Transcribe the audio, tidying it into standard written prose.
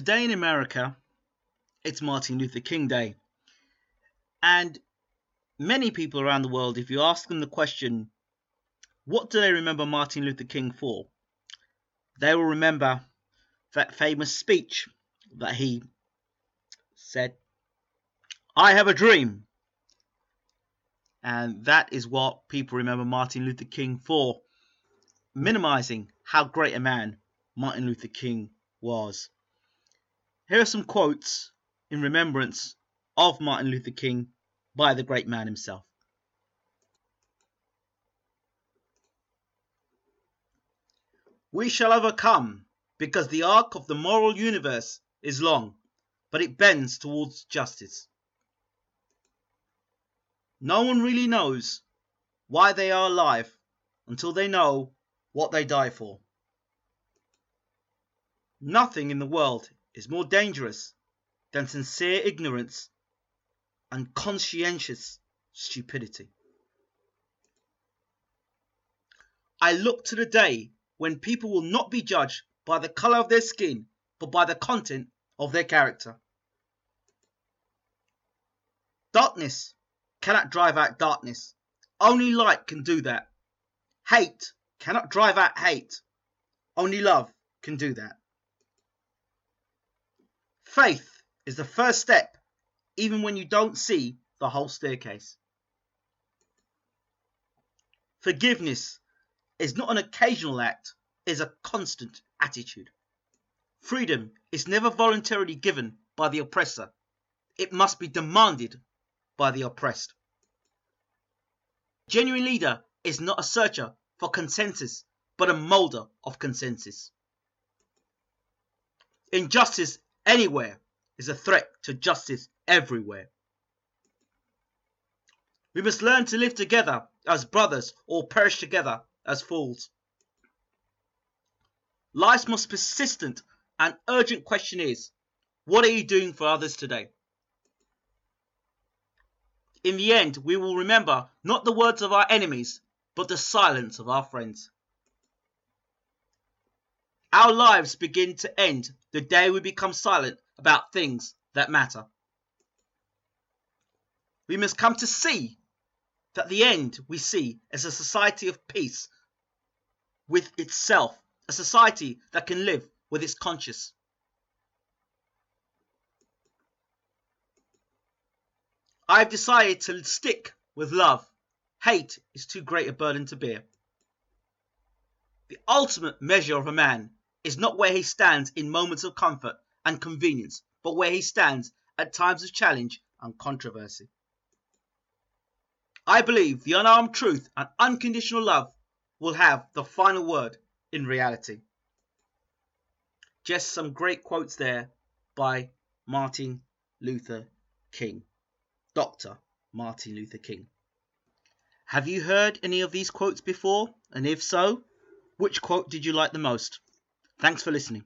Today in America, it's Martin Luther King Day. And many people around the world, if you ask them the question, what do they remember Martin Luther King for? They will remember that famous speech that he said, "I have a dream." And that is what people remember Martin Luther King for, minimizing how great a man Martin Luther King was. Here are some quotes in remembrance of Martin Luther King by the great man himself. "We shall overcome because the arc of the moral universe is long, but it bends towards justice. No one really knows why they are alive until they know what they die for. Nothing in the world is more dangerous than sincere ignorance and conscientious stupidity. I look to the day when people will not be judged by the colour of their skin, but by the content of their character. Darkness cannot drive out darkness. Only light can do that. Hate cannot drive out hate. Only love can do that. Faith is the first step, even when you don't see the whole staircase. Forgiveness is not an occasional act, it is a constant attitude. Freedom is never voluntarily given by the oppressor. It must be demanded by the oppressed. A genuine leader is not a searcher for consensus, but a moulder of consensus. Injustice anywhere is a threat to justice everywhere. We must learn to live together as brothers or perish together as fools. Life's most persistent and urgent question is, what are you doing for others today? In the end, we will remember not the words of our enemies, but the silence of our friends. Our lives begin to end the day we become silent about things that matter. We must come to see that the end we see as a society of peace with itself, a society that can live with its conscience. I've decided to stick with love. Hate is too great a burden to bear. The ultimate measure of a man is not where he stands in moments of comfort and convenience, but where he stands at times of challenge and controversy. I believe the unarmed truth and unconditional love will have the final word in reality. Just some great quotes there by Martin Luther King. Dr. Martin Luther King. Have you heard any of these quotes before? And if so, which quote did you like the most? Thanks for listening.